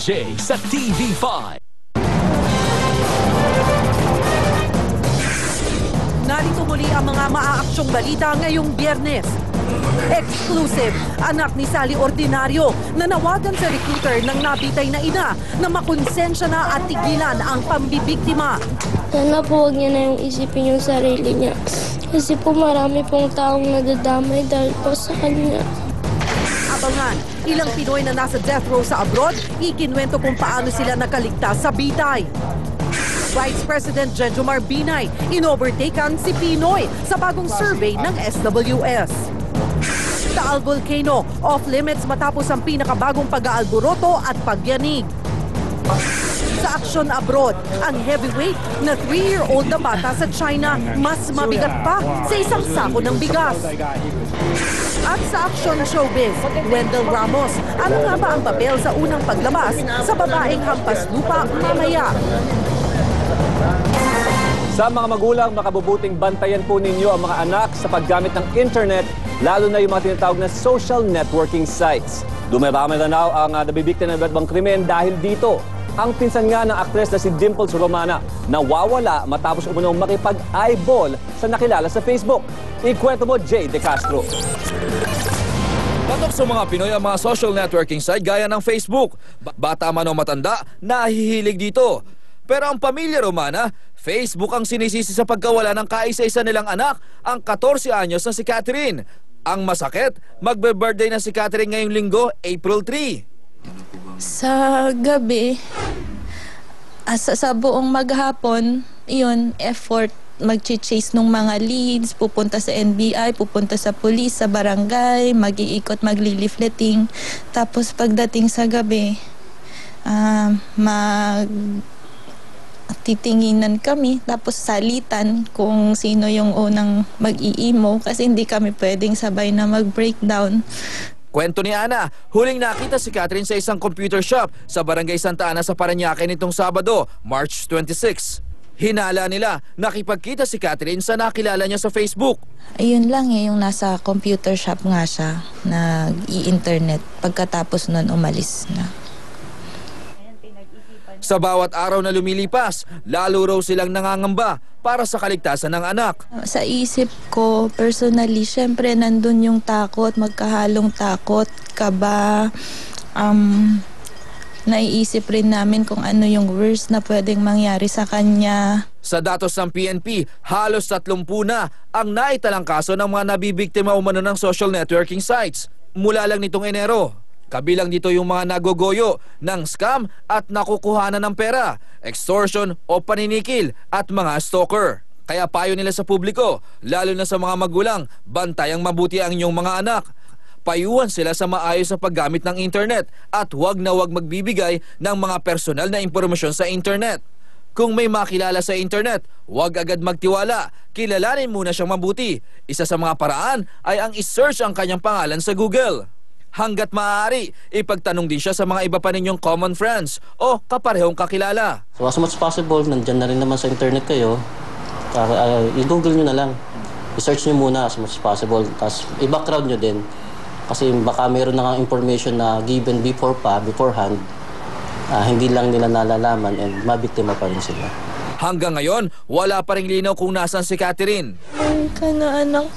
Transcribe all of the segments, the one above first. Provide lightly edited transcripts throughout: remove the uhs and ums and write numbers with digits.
Jay sa TV5. Narito muli ang mga maaaksyong balita ngayong Biyernes. Exclusive, anak ni Sally Ordinario nanawagan sa recruiter ng nabitay na ina na makonsensya na at tigilan ang pambibiktima. Sana po huwag niya na yung isipin yung sarili niya. Kasi po marami pong taong nadadamay dahil po sa kanya. Abangan, ilang Pinoy na nasa death row sa abroad, ikinwento kung paano sila nakaligtas sa bitay. Vice President Jejomar Binay, inovertaken si Pinoy sa bagong survey ng SWS. Taal Volcano, off-limits matapos ang pinakabagong pag-aalboroto at pagyanig. Sa aksyon abroad, ang heavyweight na 3-year-old na bata sa China mas mabigat pa sa isang sako ng bigas. At sa aksyon showbiz, Wendell Ramos, ano nga ba ang papel sa unang paglabas sa babaeng hampas lupa mamaya? Sa mga magulang, makabubuting bantayan po ninyo ang mga anak sa paggamit ng internet, lalo na yung mga tinatawag na social networking sites. Dumarami na ang nabibiktima ng iba't ibang krimen dahil dito. Ang pinsan nga ng aktres na si Dimples Romana nawawala matapos umunong makipag-eyeball sa nakilala sa Facebook. Ikwento mo, Jay De Castro. Patok sa mga Pinoy ang mga social networking site gaya ng Facebook. Bata man o matanda, nahihilig dito. Pero ang pamilya Romana, Facebook ang sinisisi sa pagkawala ng kaisa-isa nilang anak, ang 14 anyos na si Catherine. Ang masakit, magbe-birthday na si Catherine ngayong linggo, April 3. Sa gabi, sa buong maghapon, yun, effort, mag-chase nung mga leads, pupunta sa NBI, pupunta sa police, sa barangay, mag-iikot, magli-leafleting. Tapos pagdating sa gabi, titinginan kami, tapos salitan kung sino yung unang mag-iimo kasi hindi kami pwedeng sabay na mag-breakdown. Kwento ni Ana, huling nakita si Catherine sa isang computer shop sa Barangay Santa Ana sa Parañaque nitong Sabado, March 26. Hinala nila, nakipagkita si Catherine sa nakilala niya sa Facebook. Ayun lang yung nasa computer shop nga siya, nag-i-internet. Pagkatapos nun, umalis na. Sa bawat araw na lumilipas, lalo raw silang nangangamba para sa kaligtasan ng anak. Sa isip ko, personally, syempre nandun yung takot, magkahalong takot, kaba. Naiisip rin namin kung ano yung worst na pwedeng mangyari sa kanya. Sa datos ng PNP, halos 30 na ang naitalang kaso ng mga nabibiktima umano ng social networking sites mula lang nitong Enero. Kabilang dito yung mga nagogoyo ng scam at nakukuhanan ng pera, extortion o paninikil at mga stalker. Kaya payo nila sa publiko, lalo na sa mga magulang, bantayang mabuti ang inyong mga anak. Payuhan sila sa maayos na paggamit ng internet at huwag na huwag magbibigay ng mga personal na impormasyon sa internet. Kung may makilala sa internet, huwag agad magtiwala. Kilalanin muna siyang mabuti. Isa sa mga paraan ay ang isearch ang kanyang pangalan sa Google. Hanggat maaari, ipagtanong din siya sa mga iba pa ninyong common friends o kaparehong kakilala. So as much possible, nandyan na rin naman sa internet kayo, i-google nyo na lang. I-search nyo muna as much as possible. Tapos i-background nyo din. Kasi baka mayroon na information na given beforehand, hindi lang nila nalalaman and mabiktima pa rin sila. Hanggang ngayon, wala pa rin linaw kung nasan si Catherine. Ay ka na, anak.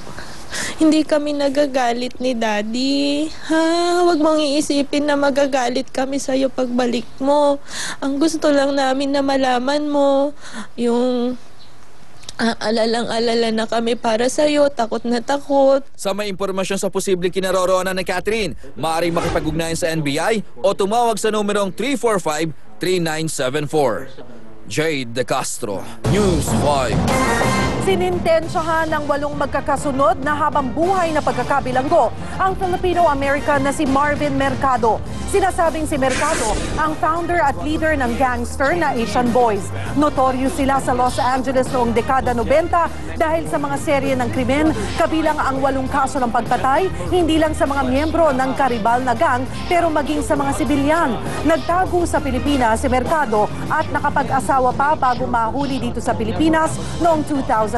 Hindi kami nagagalit ni Daddy. Ha? Huwag mong iisipin na magagalit kami sa'yo pagbalik mo. Ang gusto lang namin na malaman mo, yung alalang-alala na kami para sa'yo, takot na takot. Sa may impormasyon sa posibleng kinaroroonan ni Catherine, maaaring makipag-ugnayan sa NBI o tumawag sa numerong 345-3974. Jay De Castro, News 5. Sinintensyahan ng 8 magkakasunod na habang buhay na pagkakabilanggo ang Filipino-American na si Marvin Mercado. Sinasabing si Mercado ang founder at leader ng gangster na Asian Boys. Notorious sila sa Los Angeles noong dekada 90 dahil sa mga serye ng krimen, kabilang ang 8 kaso ng pagpatay, hindi lang sa mga miyembro ng karibal na gang, pero maging sa mga sibilyan. Nagtago sa Pilipinas si Mercado at nakapag-asawa pa bago mahuli dito sa Pilipinas noong 2007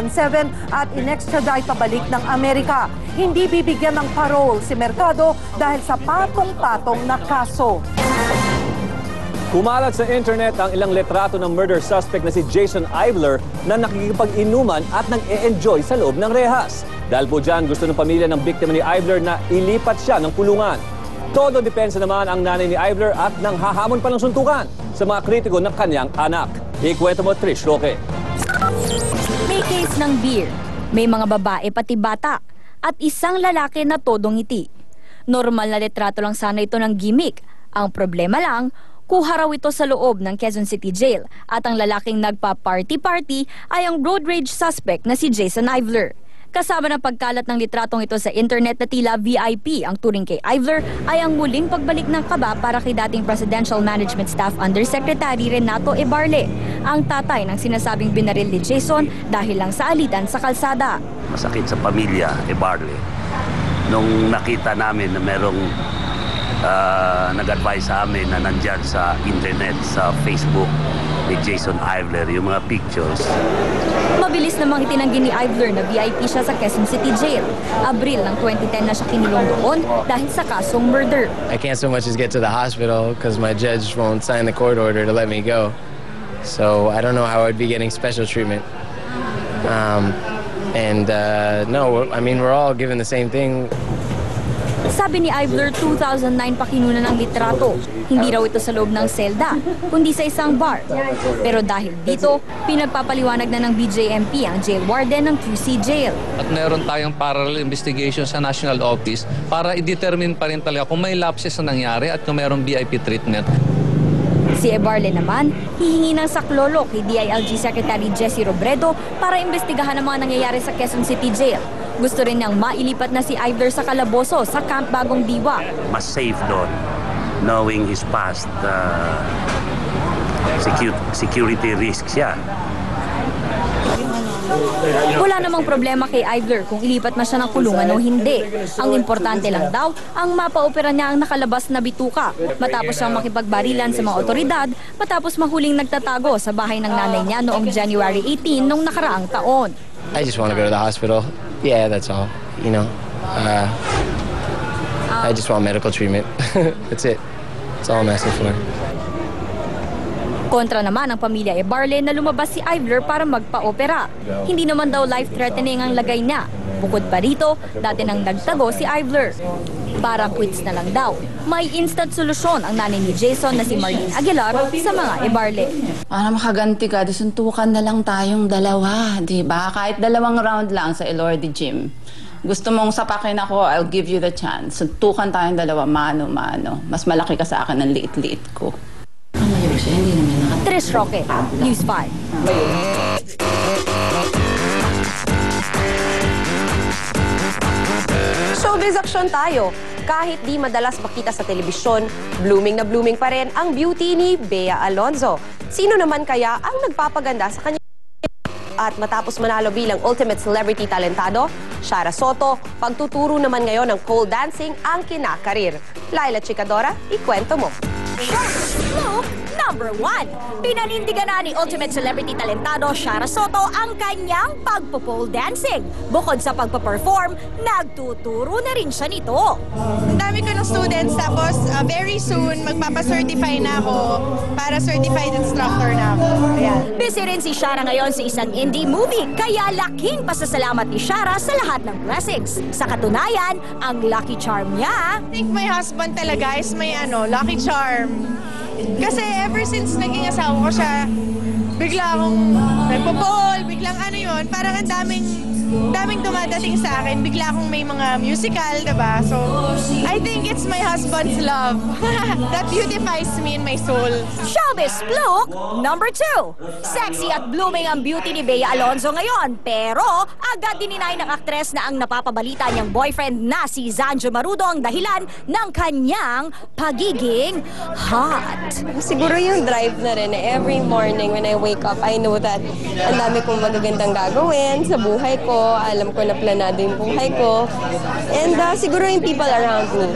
at in-extradite pabalik ng Amerika. Hindi bibigyan ng parole si Mercado dahil sa patong-patong na kaso. Kumalat sa internet ang ilang litrato ng murder suspect na si Jason Ivler na nakikipag-inuman at nag-e-enjoy sa loob ng rehas. Dahil po dyan, gusto ng pamilya ng biktima ni Ivler na ilipat siya ng kulungan. Todo depensa naman ang nanay ni Ivler at nang hahamon pa ng suntukan sa mga kritiko ng kanyang anak. Ikwento mo, Trish Roque. May case ng beer, may mga babae pati bata, at isang lalaki na todong ngiti. Normal na litrato lang sana ito ng gimmick. Ang problema lang, kuha raw ito sa loob ng Quezon City Jail at ang lalaking nagpa-party-party ay ang road rage suspect na si Jason Ivler. Kasama ng pagkalat ng litratong ito sa internet na tila VIP ang turing kay Ivler ay ang muling pagbalik ng kaba para kay dating Presidential Management Staff Undersecretary Renato Ebarle, ang tatay ng sinasabing binaril ni Jason dahil lang sa alitan sa kalsada. Masakit sa pamilya Ebarle nung nakita namin na merong nag-advise sa amin na nandyan sa internet, sa Facebook ni Jason Ivler, yung mga pictures. Mabilis namang itinanggi ni Ivler na VIP siya sa Quezon City Jail. Abril ng 2010 na siya kinulong doon dahil sa kasong murder. I can't so much as get to the hospital because my judge won't sign the court order to let me go. So I don't know how I'd be getting special treatment. No, I mean, we're all given the same thing. Sabi ni Ivler, 2009 pa kinunan ng litrato. Hindi raw ito sa loob ng selda, kundi sa isang bar. Pero dahil dito, pinagpapaliwanag na ng BJMP ang jail warden ng QC Jail. At meron tayong parallel investigation sa National Office para i-determine pa rin talaga kung may lapses na nangyari at kung mayroong VIP treatment. Si Ebarle naman, hihingi ng saklolo kay DILG Secretary Jessie Robredo para imbestigahan ang mga nangyayari sa Quezon City Jail. Gusto rin niyang mailipat na si Ivler sa kalaboso sa Camp Bagong Diwa. Mas safe doon, knowing his past security risks siya. Wala namang problema kay Ivler kung ilipat na siya ng kulungan o hindi. Ang importante lang daw, ang mapaopera niya ang nakalabas na bituka. Matapos siyang makipagbarilan sa mga otoridad, matapos mahuling nagtatago sa bahay ng nanay niya noong January 18 nung nakaraang taon. I just want to go to the hospital. Yeah, that's all. You know, I just want medical treatment. That's it. That's all I'm asking for. Kontra naman ang pamilya Ebarle na lumabas si Ivler para magpa-opera. Hindi naman daw life-threatening ang lagay niya. Bukod pa rito, dati nang nagtago si Ivler. Parang quits na lang daw. May instant solusyon ang nanay ni Jason na si Marlene Aguilar sa mga Ebarle. Para makaganti ka, suntukan na lang tayong dalawa, di ba? Kahit 2 round lang sa Elordi Gym. Gusto mong sapakin ako, I'll give you the chance. Suntukan tayong 2, mano-mano. Mas malaki ka sa akin ng liit-liit ko. Trish Roque, News 5. Showbiz action tayo. Kahit di madalas makita sa telebisyon, blooming na blooming pa rin ang beauty ni Bea Alonzo. Sino naman kaya ang nagpapaganda sa kanya? At matapos manalo bilang Ultimate Celebrity Talentado, Shara Soto, pagtuturo naman ngayon ng pole dancing ang kinakarir. Laila Chicadora, ikwento mo. Look, number 1. Pinanindigan na ni Ultimate Celebrity Talentado Shara Soto ang kanyang pagpo-pole dancing. Bukod sa pagpo-perform, nagtuturo na rin siya nito. Ang dami ko ng students, tapos very soon magpapa-certify na ako para certified instructor na ako. Ayan. Busy rin si Shara ngayon sa isang indie movie, kaya laking pasasalamat ni Shara sa lahat ng blessings. Sa katunayan, ang lucky charm niya... I think my husband talaga is may lucky charm. Kasi ever since naging asawa ko siya, bigla akong nagpo-pole, biglang parang ang daming dumadating sa akin, bigla akong may mga musical, diba? So, I think it's my husband's love that beautifies me in my soul. Showbiz look, number 2. Sexy at blooming ang beauty ni Bea Alonzo ngayon, pero agad dininay ng aktres na ang napapabalita niyang boyfriend na si Zanjo Marudo ang dahilan ng kanyang pagiging hot. Siguro yung drive na rin, every morning when I wake up, I know that ang dami kong magagandang gagawin sa buhay ko. ko, alam ko na planado yung buhay ko, and siguro yung people around me.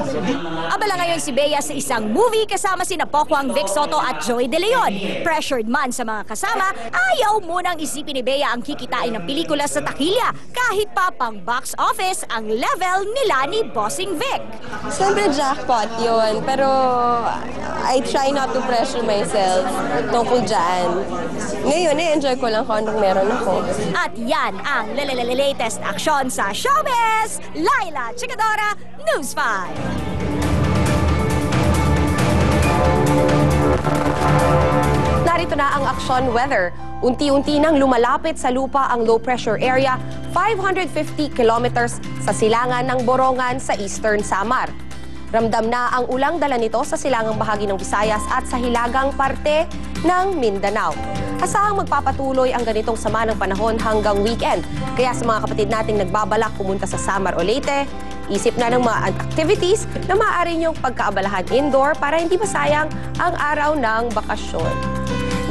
Abala ngayon si Bea sa isang movie kasama sina Pokwang, Vic Soto at Joey De Leon. Pressured man sa mga kasama, ayaw munang isipin ni Bea ang kikitain ng pelikula sa takilya kahit pa pang box office ang level nila ni Bossing Vic. Siyempre jackpot yun, pero I try not to pressure myself tungkol dyan. Ngayon, enjoy ko lang kung anong meron ako. At yan ang latest aksyon sa showbiz! Laila Chikadora, News 5. Narito na ang aksyon weather. Unti-unti nang lumalapit sa lupa ang low pressure area 550 kilometers sa silangan ng Borongan sa Eastern Samar. Ramdam na ang ulang dala nito sa silangang bahagi ng Visayas at sa hilagang parte ng Mindanao. Asahang magpapatuloy ang ganitong sama ng panahon hanggang weekend. Kaya sa mga kapatid nating nagbabalak pumunta sa Samar o Leyte, isip na ng mga activities na maaari niyong pagkaabalahan indoor para hindi masayang ang araw ng bakasyon.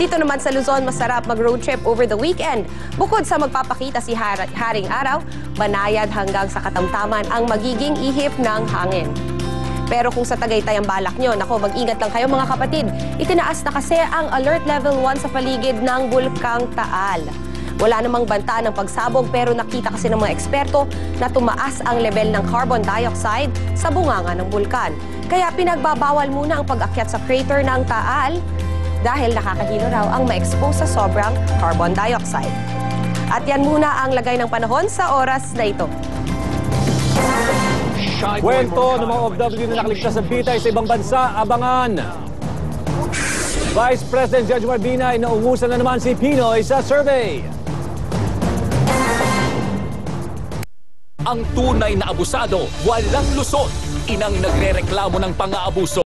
Dito naman sa Luzon, masarap mag-road trip over the weekend. Bukod sa magpapakita si Haring Araw, banayad hanggang sa katamtaman ang magiging ihip ng hangin. Pero kung sa Tagaytay ang balak nyo, nako, mag-ingat lang kayo mga kapatid. Itinaas na kasi ang Alert Level 1 sa paligid ng Bulkang Taal. Wala namang banta ng pagsabog pero nakita kasi ng mga eksperto na tumaas ang level ng carbon dioxide sa bunganga ng bulkan. Kaya pinagbabawal muna ang pag-akyat sa crater ng Taal dahil nakakahilo raw ang ma-expose sa sobrang carbon dioxide. At yan muna ang lagay ng panahon sa oras na ito. Kwento ng mga OFW na nakaligtas sa bitay sa ibang bansa, abangan. Vice President Jejomar Binay naungusan na naman si Pinoy sa survey. Ang tunay na abusado, walang lusot. Inang nagrereklamo ng pang-aabuso.